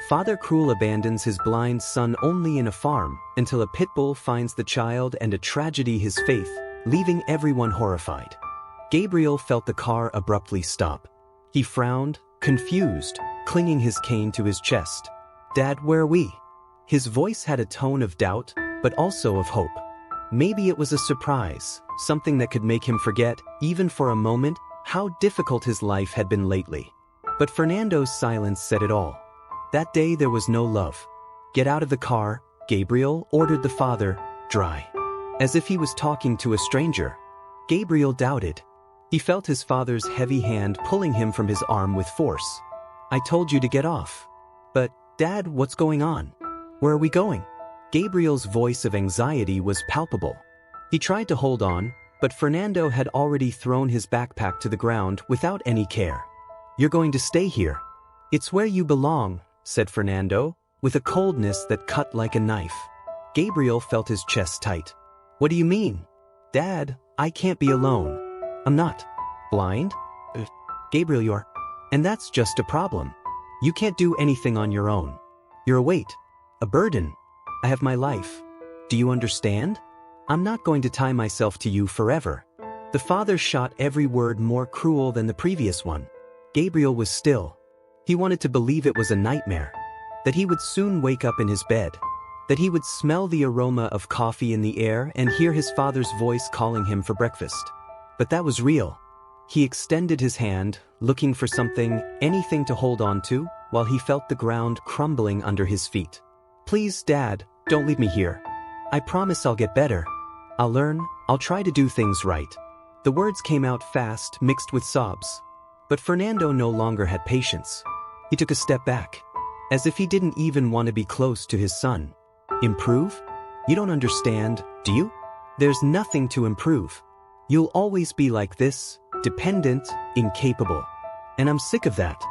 Father Cruel abandons his blind son only in a farm until a pit bull finds the child and a tragedy his faith, leaving everyone horrified. Gabriel felt the car abruptly stop. He frowned, confused, clinging his cane to his chest. "Dad, where are we?" His voice had a tone of doubt, but also of hope. Maybe it was a surprise, something that could make him forget, even for a moment, how difficult his life had been lately. But Fernando's silence said it all. That day there was no love. "Get out of the car," Gabriel ordered the father, dry. As if he was talking to a stranger. Gabriel doubted. He felt his father's heavy hand pulling him from his arm with force. "I told you to get off." "But, Dad, what's going on? Where are we going?" Gabriel's voice of anxiety was palpable. He tried to hold on, but Fernando had already thrown his backpack to the ground without any care. "You're going to stay here. It's where you belong," said Fernando, with a coldness that cut like a knife. Gabriel felt his chest tight. "What do you mean?" "Dad, I can't be alone. I'm not blind." "Gabriel, you're. And that's just a problem. You can't do anything on your own. You're a weight. A burden. I have my life. Do you understand? I'm not going to tie myself to you forever." The father shot every word more cruel than the previous one. Gabriel was still. He wanted to believe it was a nightmare. That he would soon wake up in his bed. That he would smell the aroma of coffee in the air and hear his father's voice calling him for breakfast. But that was real. He extended his hand, looking for something, anything to hold on to, while he felt the ground crumbling under his feet. "Please, Dad, don't leave me here. I promise I'll get better. I'll learn, I'll try to do things right." The words came out fast, mixed with sobs. But Fernando no longer had patience. He took a step back, as if he didn't even want to be close to his son. "Improve? You don't understand, do you? There's nothing to improve. You'll always be like this, dependent, incapable. And I'm sick of that.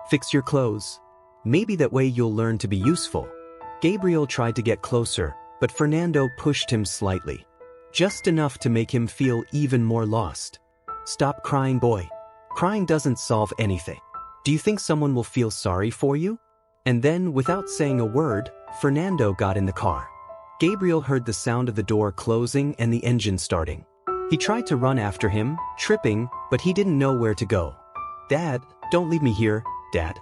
Fix your clothes. Maybe that way you'll learn to be useful." Gabriel tried to get closer, but Fernando pushed him slightly. Just enough to make him feel even more lost. "Stop crying, boy. Crying doesn't solve anything. Do you think someone will feel sorry for you?" And then, without saying a word, Fernando got in the car. Gabriel heard the sound of the door closing and the engine starting. He tried to run after him, tripping, but he didn't know where to go. "Dad, don't leave me here, Dad."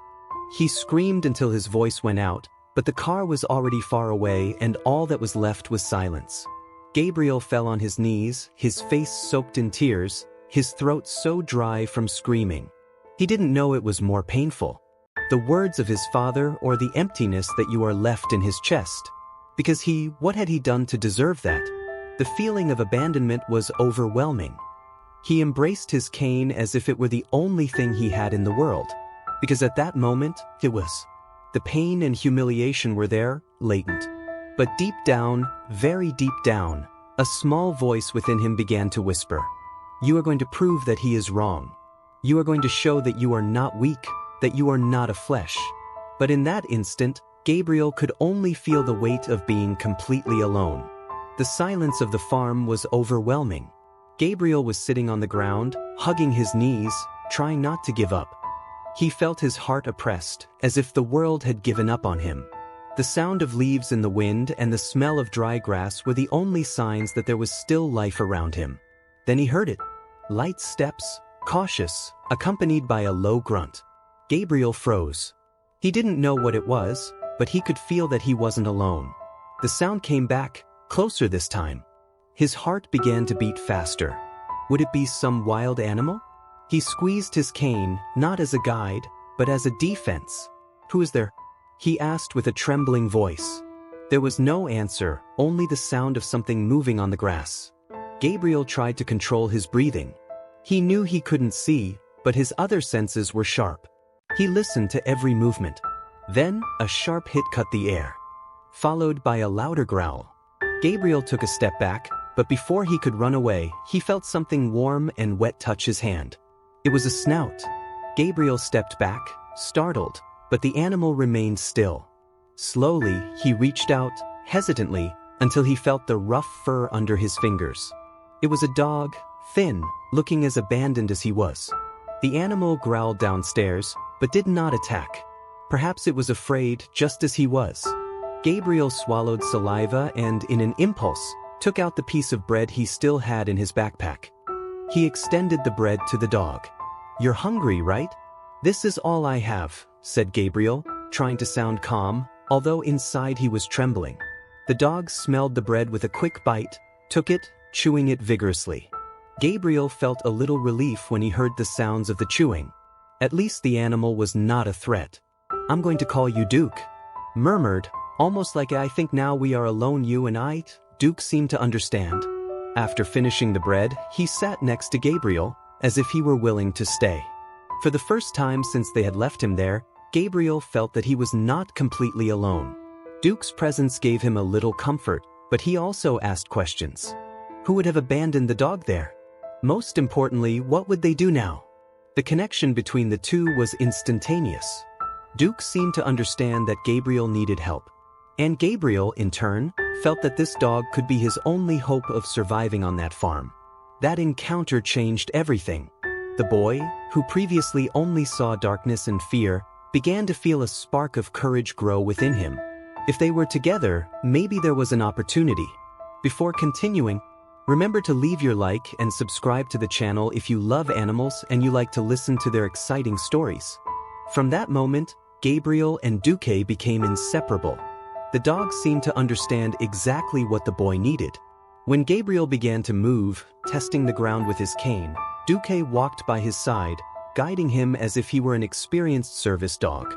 He screamed until his voice went out, but the car was already far away and all that was left was silence. Gabriel fell on his knees, his face soaked in tears, his throat so dry from screaming. He didn't know it was more painful. The words of his father or the emptiness that you are left in his chest. Because what had he done to deserve that? The feeling of abandonment was overwhelming. He embraced his cane as if it were the only thing he had in the world. Because at that moment, it was. The pain and humiliation were there, latent. But deep down, very deep down, a small voice within him began to whisper. "You are going to prove that he is wrong. You are going to show that you are not weak, that you are not a flesh." But in that instant, Gabriel could only feel the weight of being completely alone. The silence of the farm was overwhelming. Gabriel was sitting on the ground, hugging his knees, trying not to give up. He felt his heart oppressed, as if the world had given up on him. The sound of leaves in the wind and the smell of dry grass were the only signs that there was still life around him. Then he heard it. Light steps, cautious, accompanied by a low grunt. Gabriel froze. He didn't know what it was, but he could feel that he wasn't alone. The sound came back, closer this time. His heart began to beat faster. Would it be some wild animal? He squeezed his cane, not as a guide, but as a defense. "Who is there?" he asked with a trembling voice. There was no answer, only the sound of something moving on the grass. Gabriel tried to control his breathing. He knew he couldn't see, but his other senses were sharp. He listened to every movement. Then, a sharp hit cut the air, followed by a louder growl. Gabriel took a step back, but before he could run away, he felt something warm and wet touch his hand. It was a snout. Gabriel stepped back, startled, but the animal remained still. Slowly, he reached out, hesitantly, until he felt the rough fur under his fingers. It was a dog, thin, looking as abandoned as he was. The animal growled downstairs, but did not attack. Perhaps it was afraid, just as he was. Gabriel swallowed saliva and, in an impulse, took out the piece of bread he still had in his backpack. He extended the bread to the dog. "You're hungry, right?" "This is all I have," said Gabriel, trying to sound calm, although inside he was trembling. The dog smelled the bread with a quick bite, took it, chewing it vigorously. Gabriel felt a little relief when he heard the sounds of the chewing. At least the animal was not a threat. "I'm going to call you Duke," murmured, almost like, "I think now we are alone, you and I." Duke seemed to understand. After finishing the bread, he sat next to Gabriel, as if he were willing to stay. For the first time since they had left him there, Gabriel felt that he was not completely alone. Duke's presence gave him a little comfort, but he also asked questions. Who would have abandoned the dog there? Most importantly, what would they do now? The connection between the two was instantaneous. Duke seemed to understand that Gabriel needed help. And Gabriel, in turn, felt that this dog could be his only hope of surviving on that farm. That encounter changed everything. The boy, who previously only saw darkness and fear, began to feel a spark of courage grow within him. If they were together, maybe there was an opportunity. Before continuing, remember to leave your like and subscribe to the channel if you love animals and you like to listen to their exciting stories. From that moment, Gabriel and Duque became inseparable. The dog seemed to understand exactly what the boy needed. When Gabriel began to move, testing the ground with his cane, Duque walked by his side, guiding him as if he were an experienced service dog.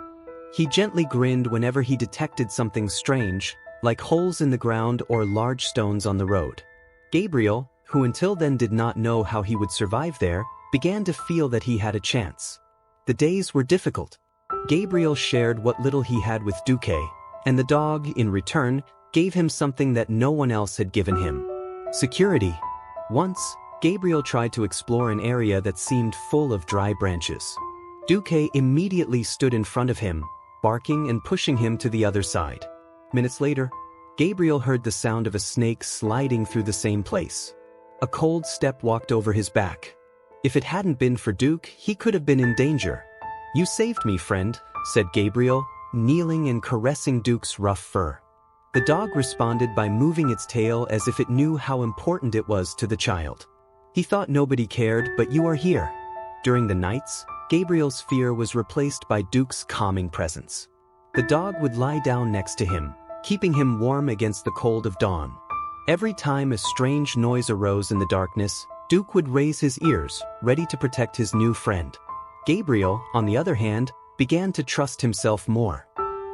He gently grinned whenever he detected something strange, like holes in the ground or large stones on the road. Gabriel, who until then did not know how he would survive there, began to feel that he had a chance. The days were difficult. Gabriel shared what little he had with Duque, and the dog, in return, gave him something that no one else had given him: security. Once, Gabriel tried to explore an area that seemed full of dry branches. Duque immediately stood in front of him, barking and pushing him to the other side. Minutes later, Gabriel heard the sound of a snake sliding through the same place. A cold step walked over his back. If it hadn't been for Duke, he could have been in danger. "You saved me, friend," said Gabriel, kneeling and caressing Duke's rough fur. The dog responded by moving its tail as if it knew how important it was to the child. He thought nobody cared, but you are here. During the nights, Gabriel's fear was replaced by Duke's calming presence. The dog would lie down next to him, keeping him warm against the cold of dawn. Every time a strange noise arose in the darkness, Duke would raise his ears, ready to protect his new friend. Gabriel, on the other hand, began to trust himself more.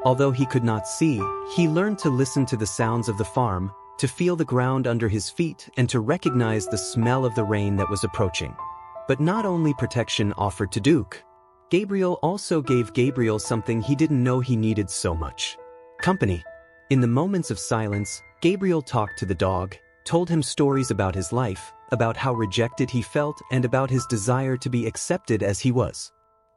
Although he could not see, he learned to listen to the sounds of the farm, to feel the ground under his feet, and to recognize the smell of the rain that was approaching. But not only protection offered to Duke. Gabriel also gave Gabriel something he didn't know he needed so much: company. In the moments of silence, Gabriel talked to the dog, told him stories about his life, about how rejected he felt, and about his desire to be accepted as he was.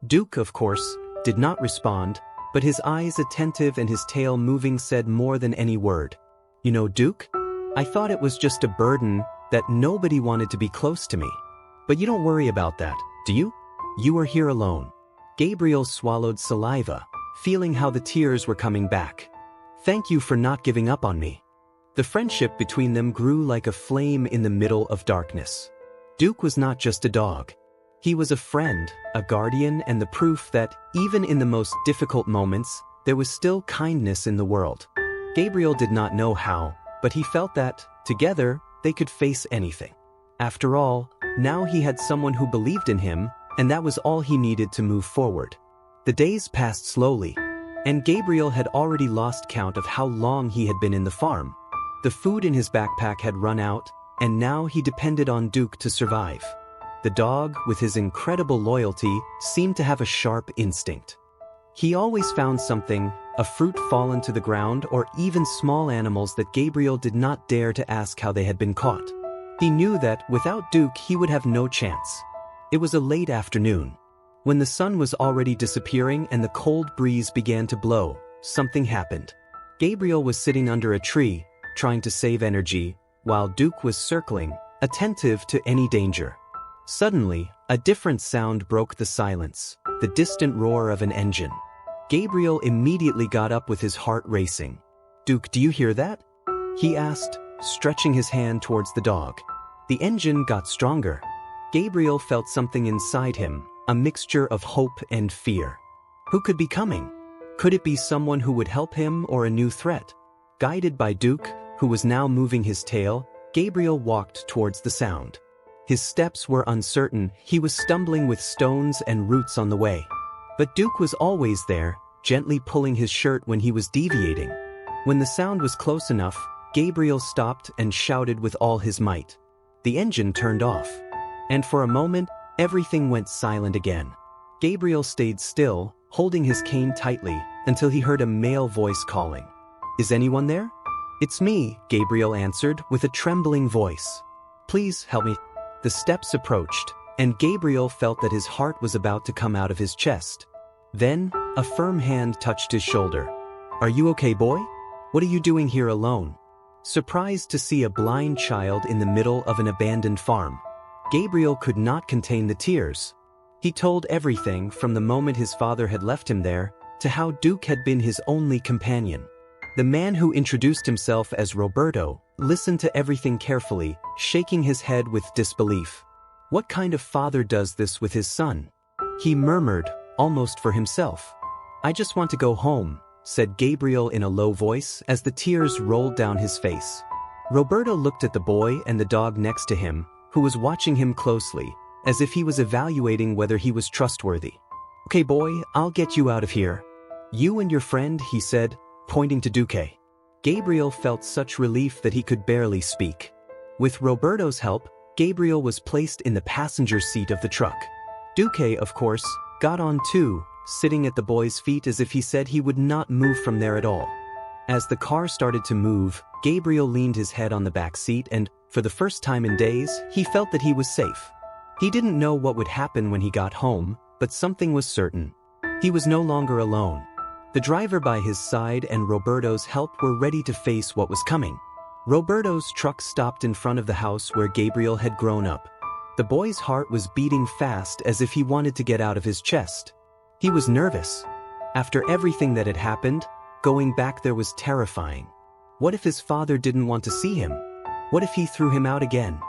Duke, of course, did not respond, but his eyes attentive and his tail moving said more than any word. "You know, Duke, I thought it was just a burden, that nobody wanted to be close to me. But you don't worry about that, do you? You are here alone." Gabriel swallowed saliva, feeling how the tears were coming back. "Thank you for not giving up on me." The friendship between them grew like a flame in the middle of darkness. Duke was not just a dog. He was a friend, a guardian, and the proof that, even in the most difficult moments, there was still kindness in the world. Gabriel did not know how, but he felt that, together, they could face anything. After all, now he had someone who believed in him, and that was all he needed to move forward. The days passed slowly, and Gabriel had already lost count of how long he had been in the farm. The food in his backpack had run out, and now he depended on Duke to survive. The dog, with his incredible loyalty, seemed to have a sharp instinct. He always found something, a fruit fallen to the ground, or even small animals that Gabriel did not dare to ask how they had been caught. He knew that, without Duke, he would have no chance. It was a late afternoon. When the sun was already disappearing and the cold breeze began to blow, something happened. Gabriel was sitting under a tree, trying to save energy, while Duke was circling, attentive to any danger. Suddenly, a different sound broke the silence, the distant roar of an engine. Gabriel immediately got up with his heart racing. "Duke, do you hear that?" he asked, stretching his hand towards the dog. The engine got stronger. Gabriel felt something inside him, a mixture of hope and fear. Who could be coming? Could it be someone who would help him or a new threat? Guided by Duke, who was now moving his tail, Gabriel walked towards the sound. His steps were uncertain, he was stumbling with stones and roots on the way. But Duke was always there, gently pulling his shirt when he was deviating. When the sound was close enough, Gabriel stopped and shouted with all his might. The engine turned off. And for a moment, everything went silent again. Gabriel stayed still, holding his cane tightly, until he heard a male voice calling. "Is anyone there?" "It's me," Gabriel answered with a trembling voice. "Please help me." The steps approached, and Gabriel felt that his heart was about to come out of his chest. Then, a firm hand touched his shoulder. "Are you okay, boy? What are you doing here alone?" Surprised to see a blind child in the middle of an abandoned farm, Gabriel could not contain the tears. He told everything from the moment his father had left him there, to how Duke had been his only companion. The man who introduced himself as Roberto listened to everything carefully, shaking his head with disbelief. What kind of father does this with his son? He murmured, almost for himself. "I just want to go home," said Gabriel in a low voice as the tears rolled down his face. Roberto looked at the boy and the dog next to him, who was watching him closely, as if he was evaluating whether he was trustworthy. "Okay, boy, I'll get you out of here. You and your friend," he said, pointing to Duque. Gabriel felt such relief that he could barely speak. With Roberto's help, Gabriel was placed in the passenger seat of the truck. Duque, of course, got on too, sitting at the boy's feet as if he said he would not move from there at all. As the car started to move, Gabriel leaned his head on the back seat and, for the first time in days, he felt that he was safe. He didn't know what would happen when he got home, but something was certain. He was no longer alone. The driver by his side and Roberto's help were ready to face what was coming. Roberto's truck stopped in front of the house where Gabriel had grown up. The boy's heart was beating fast as if he wanted to get out of his chest. He was nervous. After everything that had happened, going back there was terrifying. What if his father didn't want to see him? What if he threw him out again?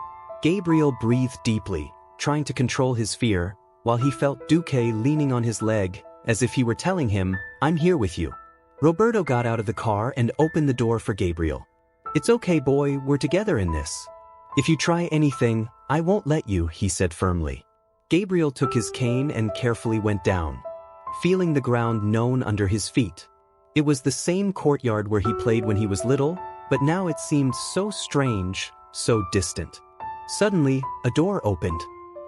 Gabriel breathed deeply, trying to control his fear, while he felt Duque leaning on his leg, as if he were telling him, "I'm here with you." Roberto got out of the car and opened the door for Gabriel. "It's okay, boy, we're together in this. If you try anything, I won't let you," he said firmly. Gabriel took his cane and carefully went down, feeling the ground known under his feet. It was the same courtyard where he played when he was little, but now it seemed so strange, so distant. Suddenly, a door opened.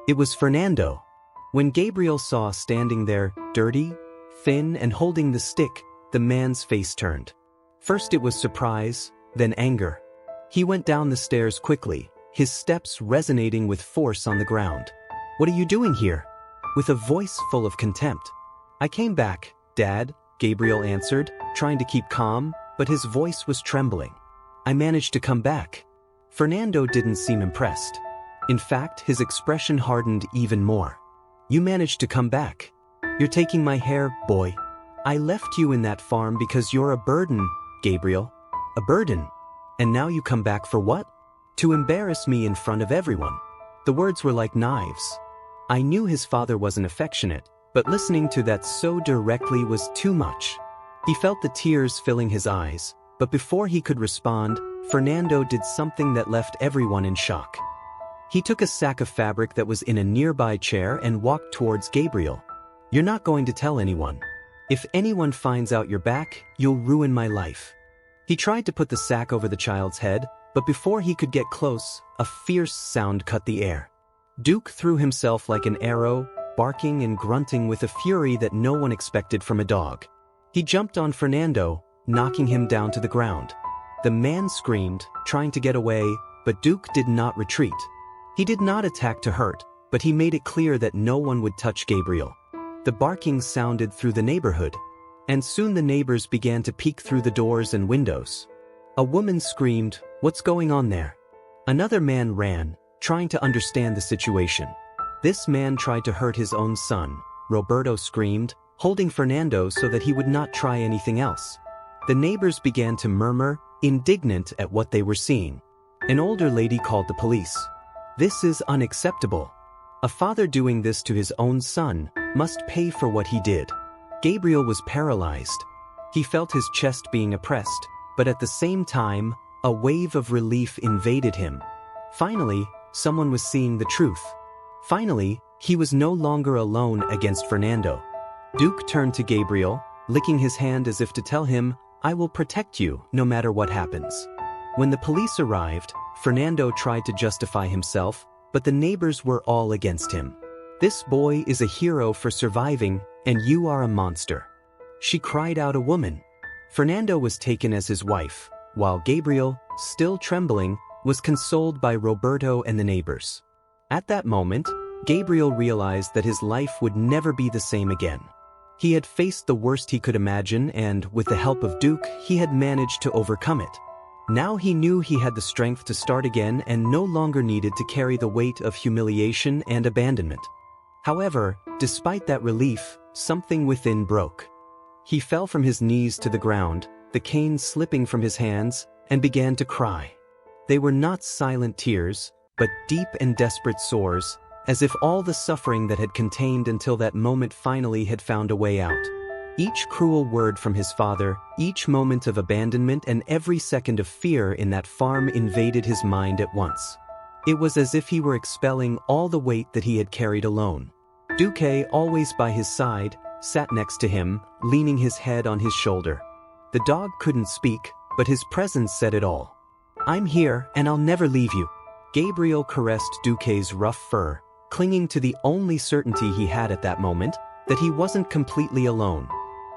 It was Fernando. When Gabriel saw standing there, dirty, thin, and holding the stick, the man's face turned. First it was surprise, then anger. He went down the stairs quickly, his steps resonating with force on the ground. "What are you doing here?" With a voice full of contempt. "I came back, Dad," Gabriel answered, trying to keep calm, but his voice was trembling. "I managed to come back." Fernando didn't seem impressed. In fact, his expression hardened even more. "You managed to come back? You're taking my hair, boy. I left you in that farm because you're a burden, Gabriel. A burden. And now you come back for what? To embarrass me in front of everyone." The words were like knives. I knew his father wasn't affectionate, but listening to that so directly was too much. He felt the tears filling his eyes, but before he could respond, Fernando did something that left everyone in shock. He took a sack of fabric that was in a nearby chair and walked towards Gabriel. "You're not going to tell anyone. If anyone finds out you're back, you'll ruin my life." He tried to put the sack over the child's head, but before he could get close, a fierce sound cut the air. Duke threw himself like an arrow, barking and grunting with a fury that no one expected from a dog. He jumped on Fernando, knocking him down to the ground. The man screamed, trying to get away, but Duke did not retreat. He did not attack to hurt, but he made it clear that no one would touch Gabriel. The barking sounded through the neighborhood, and soon the neighbors began to peek through the doors and windows. A woman screamed, "What's going on there?" Another man ran, trying to understand the situation. "This man tried to hurt his own son," Roberto screamed, holding Fernando so that he would not try anything else. The neighbors began to murmur, indignant at what they were seeing. An older lady called the police. "This is unacceptable. A father doing this to his own son must pay for what he did." Gabriel was paralyzed. He felt his chest being oppressed, but at the same time, a wave of relief invaded him. Finally, someone was seeing the truth. Finally, he was no longer alone against Fernando. Duke turned to Gabriel, licking his hand as if to tell him, "I will protect you no matter what happens." When the police arrived, Fernando tried to justify himself, but the neighbors were all against him. "This boy is a hero for surviving, and you are a monster." She cried out, a woman. Fernando was taken as his wife, while Gabriel, still trembling, was consoled by Roberto and the neighbors. At that moment, Gabriel realized that his life would never be the same again. He had faced the worst he could imagine and, with the help of Duke, he had managed to overcome it. Now he knew he had the strength to start again and no longer needed to carry the weight of humiliation and abandonment. However, despite that relief, something within broke. He fell from his knees to the ground, the cane slipping from his hands, and began to cry. They were not silent tears, but deep and desperate sobs, as if all the suffering that had contained until that moment finally had found a way out. Each cruel word from his father, each moment of abandonment and every second of fear in that farm invaded his mind at once. It was as if he were expelling all the weight that he had carried alone. Duque, always by his side, sat next to him, leaning his head on his shoulder. The dog couldn't speak, but his presence said it all. "I'm here, and I'll never leave you." Gabriel caressed Duque's rough fur, clinging to the only certainty he had at that moment, that he wasn't completely alone.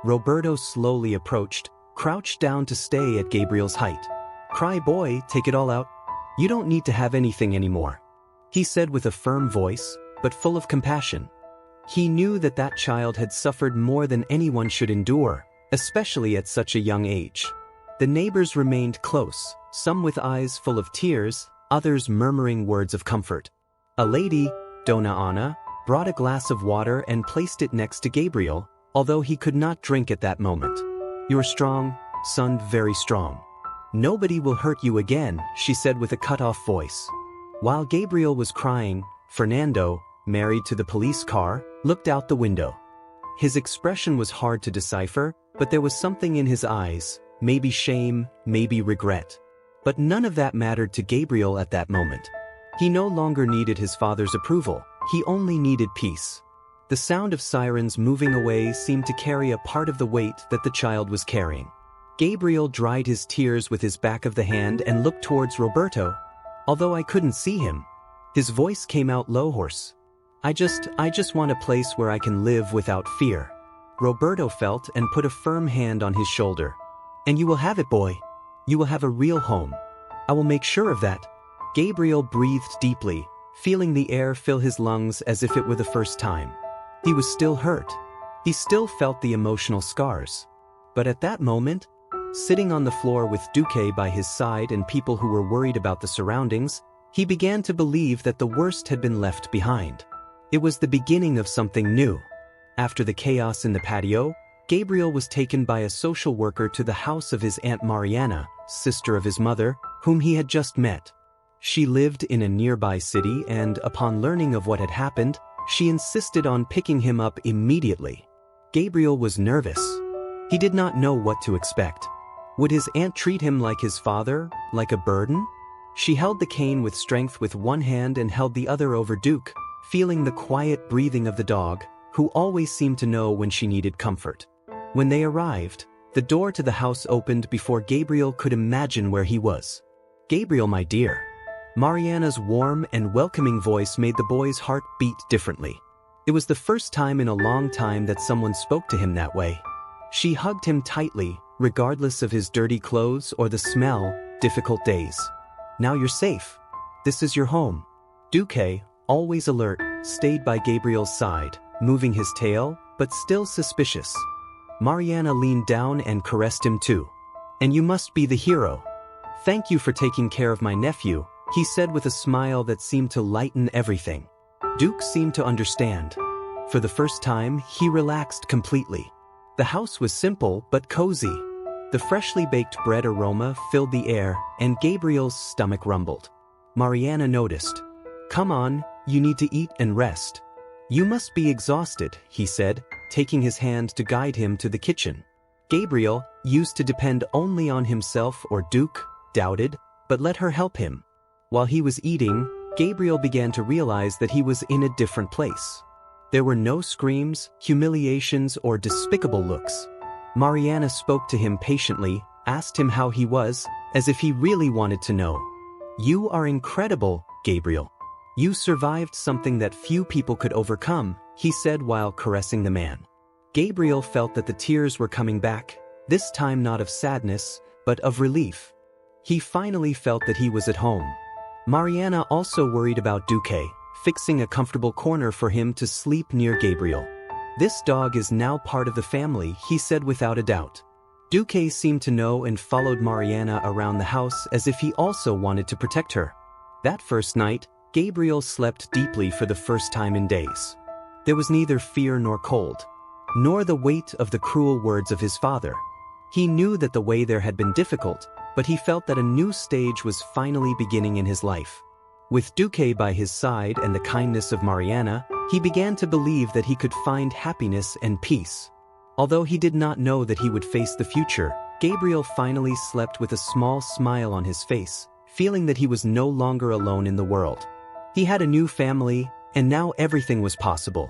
Roberto slowly approached, crouched down to stay at Gabriel's height. "Cry boy, take it all out. You don't need to have anything anymore," he said with a firm voice, but full of compassion. He knew that that child had suffered more than anyone should endure, especially at such a young age. The neighbors remained close, some with eyes full of tears, others murmuring words of comfort. A lady, Dona Ana, brought a glass of water and placed it next to Gabriel, although he could not drink at that moment. "You're strong, son, very strong. Nobody will hurt you again," she said with a cut-off voice. While Gabriel was crying, Fernando, married to the police car, looked out the window. His expression was hard to decipher, but there was something in his eyes, maybe shame, maybe regret. But none of that mattered to Gabriel at that moment. He no longer needed his father's approval, he only needed peace. The sound of sirens moving away seemed to carry a part of the weight that the child was carrying. Gabriel dried his tears with his back of the hand and looked towards Roberto. Although I couldn't see him, his voice came out low, hoarse. I just want a place where I can live without fear." Roberto felt and put a firm hand on his shoulder. "And you will have it, boy. You will have a real home. I will make sure of that." Gabriel breathed deeply, feeling the air fill his lungs as if it were the first time. He was still hurt. He still felt the emotional scars. But at that moment, sitting on the floor with Duque by his side and people who were worried about the surroundings, he began to believe that the worst had been left behind. It was the beginning of something new. After the chaos in the patio, Gabriel was taken by a social worker to the house of his Aunt Mariana, sister of his mother, whom he had just met. She lived in a nearby city and, upon learning of what had happened, she insisted on picking him up immediately. Gabriel was nervous. He did not know what to expect. Would his aunt treat him like his father, like a burden? She held the cane with strength with one hand and held the other over Duke, feeling the quiet breathing of the dog, who always seemed to know when she needed comfort. When they arrived, the door to the house opened before Gabriel could imagine where he was. "Gabriel, my dear." Mariana's warm and welcoming voice made the boy's heart beat differently. It was the first time in a long time that someone spoke to him that way. She hugged him tightly, regardless of his dirty clothes or the smell, difficult days. "Now you're safe. This is your home." Duque, always alert, stayed by Gabriel's side, moving his tail, but still suspicious. Mariana leaned down and caressed him too. "And you must be the hero. Thank you for taking care of my nephew," he said with a smile that seemed to lighten everything. Duke seemed to understand. For the first time, he relaxed completely. The house was simple but cozy. The freshly baked bread aroma filled the air, and Gabriel's stomach rumbled. Mariana noticed. "Come on, you need to eat and rest. You must be exhausted," he said, taking his hand to guide him to the kitchen. Gabriel, used to depend only on himself or Duke, doubted, but let her help him. While he was eating, Gabriel began to realize that he was in a different place. There were no screams, humiliations, or despicable looks. Mariana spoke to him patiently, asked him how he was, as if he really wanted to know. "You are incredible, Gabriel. You survived something that few people could overcome," he said while caressing the man. Gabriel felt that the tears were coming back, this time not of sadness, but of relief. He finally felt that he was at home. Mariana also worried about Duque, fixing a comfortable corner for him to sleep near Gabriel. "This dog is now part of the family," he said without a doubt. Duque seemed to know and followed Mariana around the house as if he also wanted to protect her. That first night, Gabriel slept deeply for the first time in days. There was neither fear nor cold, nor the weight of the cruel words of his father. He knew that the way there had been difficult, but he felt that a new stage was finally beginning in his life. With Duque by his side and the kindness of Mariana, he began to believe that he could find happiness and peace. Although he did not know that he would face the future, Gabriel finally slept with a small smile on his face, feeling that he was no longer alone in the world. He had a new family, and now everything was possible.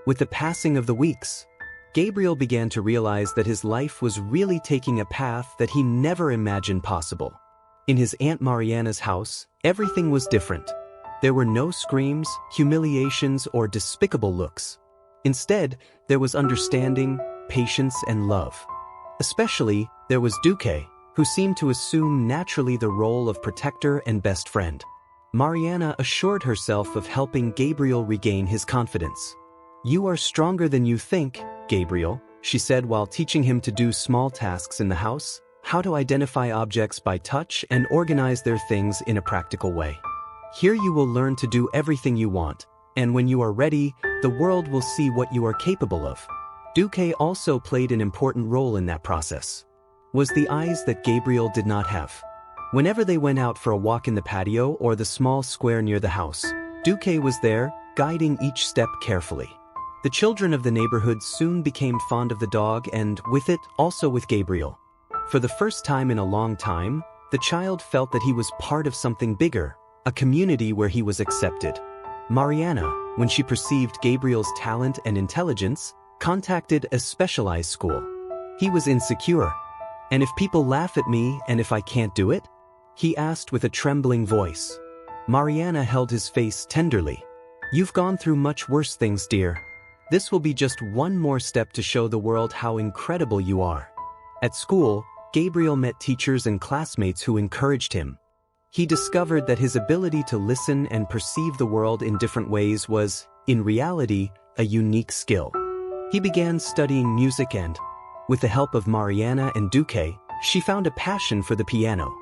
With the passing of the weeks, Gabriel began to realize that his life was really taking a path that he never imagined possible. In his Aunt Mariana's house, everything was different. There were no screams, humiliations, or despicable looks. Instead, there was understanding, patience, and love. Especially, there was Duque, who seemed to assume naturally the role of protector and best friend. Mariana assured herself of helping Gabriel regain his confidence. "You are stronger than you think, Gabriel," she said while teaching him to do small tasks in the house, how to identify objects by touch and organize their things in a practical way. "Here you will learn to do everything you want, and when you are ready, the world will see what you are capable of." Duque also played an important role in that process. Was the eyes that Gabriel did not have. Whenever they went out for a walk in the patio or the small square near the house, Duque was there, guiding each step carefully. The children of the neighborhood soon became fond of the dog and, with it, also with Gabriel. For the first time in a long time, the child felt that he was part of something bigger, a community where he was accepted. Mariana, when she perceived Gabriel's talent and intelligence, contacted a specialized school. He was insecure. "And if people laugh at me and if I can't do it?" he asked with a trembling voice. Mariana held his face tenderly. "You've gone through much worse things, dear. This will be just one more step to show the world how incredible you are." At school, Gabriel met teachers and classmates who encouraged him. He discovered that his ability to listen and perceive the world in different ways was, in reality, a unique skill. He began studying music and, with the help of Mariana and Duque, she found a passion for the piano.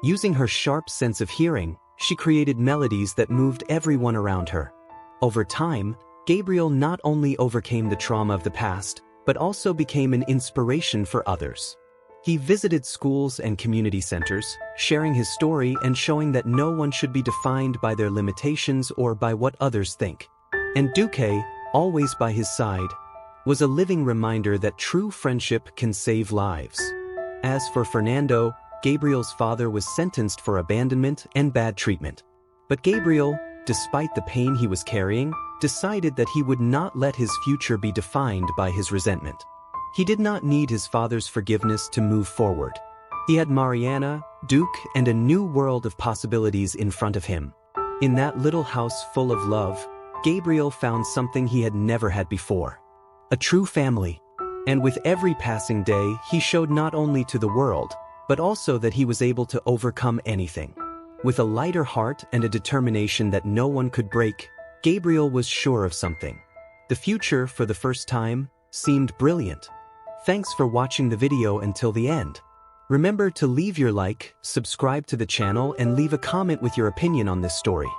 Using her sharp sense of hearing, she created melodies that moved everyone around her. Over time, Gabriel not only overcame the trauma of the past, but also became an inspiration for others. He visited schools and community centers, sharing his story and showing that no one should be defined by their limitations or by what others think. And Duque, always by his side, was a living reminder that true friendship can save lives. As for Fernando, Gabriel's father was sentenced for abandonment and bad treatment. But Gabriel, despite the pain he was carrying, decided that he would not let his future be defined by his resentment. He did not need his father's forgiveness to move forward. He had Mariana, Duke, and a new world of possibilities in front of him. In that little house full of love, Gabriel found something he had never had before. A true family. And with every passing day, he showed not only to the world, but also that he was able to overcome anything. With a lighter heart and a determination that no one could break, Gabriel was sure of something. The future, for the first time, seemed brilliant. Thanks for watching the video until the end. Remember to leave your like, subscribe to the channel, and leave a comment with your opinion on this story.